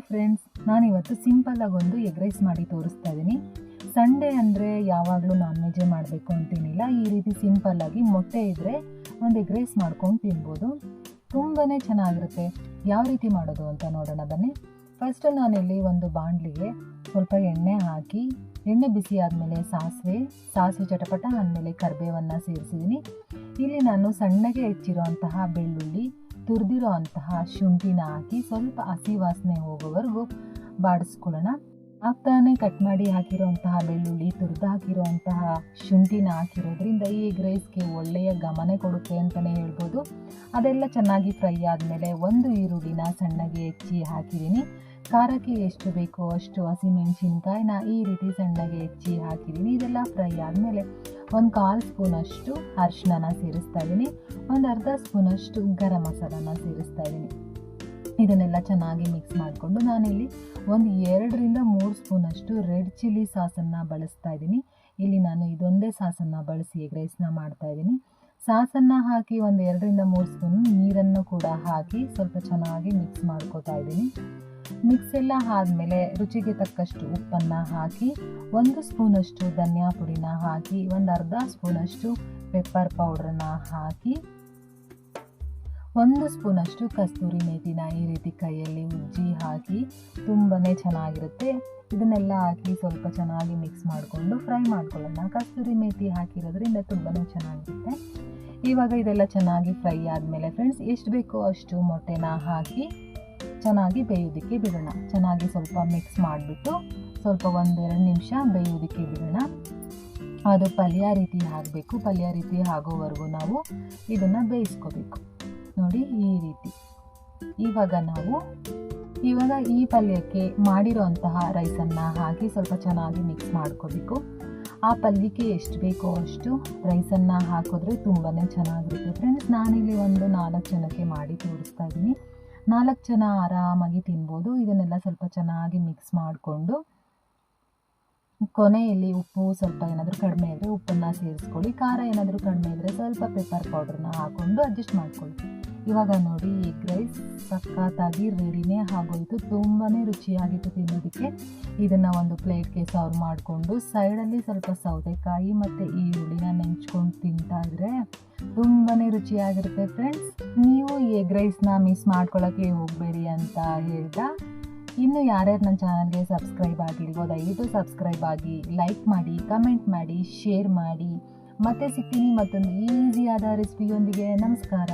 Friends, ನಾನಿವತ್ತು ಸಿಂಪಲ್ಲಾಗಿ ಒಂದು ಎಗ್ ರೈಸ್ ಮಾಡಿ ತೋರಿಸ್ತಾ ಇದ್ದೀನಿ. ಸಂಡೇ ಅಂದರೆ ಯಾವಾಗಲೂ ನಾನ್ ವೆಜ್ಜೇ ಮಾಡಬೇಕು ಅಂತೇನಿಲ್ಲ. ಈ ರೀತಿ ಸಿಂಪಲ್ಲಾಗಿ ಮೊಟ್ಟೆ ಇದ್ದರೆ ಒಂದು ಎಗ್ ರೈಸ್ ಮಾಡ್ಕೊಂಡು ತಿನ್ಬೋದು. ತುಂಬಾ ಚೆನ್ನಾಗಿರುತ್ತೆ. ಯಾವ ರೀತಿ ಮಾಡೋದು ಅಂತ ನೋಡೋಣ ಬನ್ನಿ. ಫಸ್ಟು ನಾನಿಲ್ಲಿ ಒಂದು ಬಾಣಲಿಗೆ ಸ್ವಲ್ಪ ಎಣ್ಣೆ ಹಾಕಿ, ಎಣ್ಣೆ ಬಿಸಿ ಆದಮೇಲೆ ಸಾಸಿವೆ ಚಟಪಟ ಆದಮೇಲೆ ಕರಿಬೇವನ್ನು ಸೇರಿಸಿದ್ದೀನಿ. ಇಲ್ಲಿ ನಾನು ಸಣ್ಣಗೆ ಹೆಚ್ಚಿರೋಂತಹ ಬೆಳ್ಳುಳ್ಳಿ, ತುರಿದಿರೋ ಅಂತಹ ಶುಂಠಿನ ಹಾಕಿ ಸ್ವಲ್ಪ ಹಸಿ ವಾಸನೆ ಹೋಗೋವರೆಗೂ ಬಾಡಿಸ್ಕೊಳ್ಳೋಣ. ಆಗ್ತಾನೆ ಕಟ್ ಮಾಡಿ ಹಾಕಿರೋಂತಹ ಬೆಳ್ಳುಳ್ಳಿ, ತುರಿದು ಹಾಕಿರೋಂತಹ ಶುಂಠಿನ ಹಾಕಿರೋದ್ರಿಂದ ಈ ಎಗ್ ರೈಸ್ಗೆ ಒಳ್ಳೆಯ ಘಮನೆ ಕೊಡುತ್ತೆ ಅಂತಲೇ ಹೇಳ್ಬೋದು. ಅದೆಲ್ಲ ಚೆನ್ನಾಗಿ ಫ್ರೈ ಆದಮೇಲೆ ಒಂದು ಈರುಳ್ಳಿನ ಸಣ್ಣಗೆ ಹೆಚ್ಚಿ ಹಾಕಿದ್ದೀನಿ. ಖಾರಕ್ಕೆ ಎಷ್ಟು ಬೇಕೋ ಅಷ್ಟು ಹಸಿಮೆಣಸಿನ್ಕಾಯಿನ ಈ ರೀತಿ ಸಣ್ಣಗೆ ಹೆಚ್ಚಿ ಹಾಕಿದ್ದೀನಿ. ಇದೆಲ್ಲ ಫ್ರೈ ಆದಮೇಲೆ ಒಂದು 1/4 ಸ್ಪೂನಷ್ಟು ಅರಿಶಿನ ಸೇರಿಸ್ತಾ ಇದ್ದೀನಿ. ಒಂದು ಅರ್ಧ ಸ್ಪೂನಷ್ಟು ಗರಂ ಮಸಾಲಾನ ಸೇರಿಸ್ತಾ ಇದ್ದೀನಿ. ಇದನ್ನೆಲ್ಲ ಚೆನ್ನಾಗಿ ಮಿಕ್ಸ್ ಮಾಡಿಕೊಂಡು ನಾನಿಲ್ಲಿ ಒಂದು 2-3 ಸ್ಪೂನಷ್ಟು ರೆಡ್ ಚಿಲ್ಲಿ ಸಾಸನ್ನು ಬಳಸ್ತಾ ಇದ್ದೀನಿ. ಇಲ್ಲಿ ನಾನು ಇದೊಂದೇ ಸಾಸನ್ನು ಬಳಸಿ ಎಗ್ ರೈಸ್ನ ಮಾಡ್ತಾಯಿದ್ದೀನಿ. ಸಾಸನ್ನು ಹಾಕಿ ಒಂದು 2-3 ಸ್ಪೂನ್ ನೀರನ್ನು ಕೂಡ ಹಾಕಿ ಸ್ವಲ್ಪ ಚೆನ್ನಾಗಿ ಮಿಕ್ಸ್ ಮಾಡ್ಕೋತಾ ಇದ್ದೀನಿ. ಮಿಕ್ಸ್ ಎಲ್ಲ ಆದಮೇಲೆ ರುಚಿಗೆ ತಕ್ಕಷ್ಟು ಉಪ್ಪನ್ನು ಹಾಕಿ, 1 ಸ್ಪೂನಷ್ಟು ಧನಿಯಾ ಪುಡಿನ ಹಾಕಿ, ಒಂದು ಅರ್ಧ ಸ್ಪೂನಷ್ಟು ಪೆಪ್ಪರ್ ಪೌಡ್ರನ್ನ ಹಾಕಿ, 1 ಸ್ಪೂನಷ್ಟು ಕಸ್ತೂರಿ ಮೇಥಿನ ಈ ರೀತಿ ಕೈಯಲ್ಲಿ ಉಜ್ಜಿ ಹಾಕಿ ತುಂಬಾ ಚೆನ್ನಾಗಿರುತ್ತೆ. ಇದನ್ನೆಲ್ಲ ಹಾಕಿ ಸ್ವಲ್ಪ ಚೆನ್ನಾಗಿ ಮಿಕ್ಸ್ ಮಾಡಿಕೊಂಡು ಫ್ರೈ ಮಾಡ್ಕೊಳ್ಳೋಣ. ಕಸ್ತೂರಿ ಮೇಥಿ ಹಾಕಿರೋದ್ರಿಂದ ತುಂಬಾ ಚೆನ್ನಾಗಿರುತ್ತೆ. ಇವಾಗ ಇದೆಲ್ಲ ಚೆನ್ನಾಗಿ ಫ್ರೈ ಆದಮೇಲೆ ಫ್ರೆಂಡ್ಸ್, ಎಷ್ಟು ಬೇಕೋ ಅಷ್ಟು ಮೊಟ್ಟೆನ ಹಾಕಿ ಚೆನ್ನಾಗಿ ಬೇಯೋದಕ್ಕೆ ಬಿಡೋಣ. ಚೆನ್ನಾಗಿ ಸ್ವಲ್ಪ ಮಿಕ್ಸ್ ಮಾಡಿಬಿಟ್ಟು ಸ್ವಲ್ಪ 1-2 ನಿಮಿಷ ಬೇಯೋದಕ್ಕೆ ಬಿಡೋಣ. ಅದು ಪಲ್ಯ ರೀತಿ ಆಗಬೇಕು. ಪಲ್ಯ ರೀತಿ ಆಗೋವರೆಗೂ ನಾವು ಇದನ್ನು ಬೇಯಿಸ್ಕೋಬೇಕು. ನೋಡಿ ಈ ರೀತಿ. ಇವಾಗ ಈ ಪಲ್ಯಕ್ಕೆ ಮಾಡಿರೋ ಅಂತಹ ರೈಸನ್ನು ಹಾಕಿ ಸ್ವಲ್ಪ ಚೆನ್ನಾಗಿ ಮಿಕ್ಸ್ ಮಾಡ್ಕೋಬೇಕು. ಆ ಪಲ್ಯಕ್ಕೆ ಎಷ್ಟು ಬೇಕೋ ಅಷ್ಟು ರೈಸನ್ನು ಹಾಕಿದ್ರೆ ತುಂಬಾ ಚೆನ್ನಾಗಿರುತ್ತೆ ಫ್ರೆಂಡ್ಸ್. ನಾನಿಲ್ಲಿ ಒಂದು 4 ಜನಕ್ಕೆ ಮಾಡಿ ತೋರಿಸ್ತಾ ಇದ್ದೀನಿ. 4 ಜನ ಆರಾಮಾಗಿ ತಿನ್ಬೋದು. ಇದನ್ನೆಲ್ಲ ಸ್ವಲ್ಪ ಚೆನ್ನಾಗಿ ಮಿಕ್ಸ್ ಮಾಡಿಕೊಂಡು ಕೊನೆಯಲ್ಲಿ ಉಪ್ಪು ಸ್ವಲ್ಪ ಏನಾದರೂ ಕಡಿಮೆ ಇದ್ದರೆ ಉಪ್ಪನ್ನು ಸೇರಿಸ್ಕೊಳ್ಳಿ. ಖಾರ ಏನಾದರೂ ಕಡಿಮೆ ಇದ್ದರೆ ಸ್ವಲ್ಪ ಪೆಪ್ಪರ್ ಪೌಡ್ರನ್ನ ಹಾಕ್ಕೊಂಡು ಅಡ್ಜಸ್ಟ್ ಮಾಡ್ಕೊಳ್ಳಿ. ಇವಾಗ ನೋಡಿ ಎಗ್ ರೈಸ್ ಸಖತ್ತಾಗಿ ರೆಡಿನೇ ಆಗೋಯಿತು. ತುಂಬಾ ರುಚಿಯಾಗಿತ್ತು ತಿನ್ನೋದಕ್ಕೆ. ಇದನ್ನು ಒಂದು ಪ್ಲೇಟ್ಗೆ ಸರ್ವ್ ಮಾಡಿಕೊಂಡು ಸೈಡಲ್ಲಿ ಸ್ವಲ್ಪ ಸೌತೆಕಾಯಿ ಮತ್ತು ಈರುಳ್ಳಿನ ನೆಂಚ್ಕೊಂಡು ತಿಂತಾ ಇದ್ರೆ ತುಂಬಾ ರುಚಿಯಾಗಿರುತ್ತೆ ಫ್ರೆಂಡ್ಸ್. ನೀವು ಎಗ್ ರೈಸ್ನ ಮಿಸ್ ಮಾಡ್ಕೊಳ್ಳೋಕ್ಕೆ ಹೋಗಬೇಡಿ ಅಂತ ಹೇಳ್ತಾ, ಇನ್ನು ಯಾರ್ಯಾರು ನನ್ನ ಚಾನಲ್ಗೆ ಸಬ್ಸ್ಕ್ರೈಬ್ ಆಗಿಲ್ವೋ ದಯವಿಟ್ಟು ಸಬ್ಸ್ಕ್ರೈಬ್ ಆಗಿ, ಲೈಕ್ ಮಾಡಿ, ಕಮೆಂಟ್ ಮಾಡಿ, ಶೇರ್ ಮಾಡಿ. ಮತ್ತೆ ಸಿಗ್ತೀನಿ ಮತ್ತೊಂದು ಈಸಿಯಾದ ರೆಸಿಪಿಯೊಂದಿಗೆ. ನಮಸ್ಕಾರ.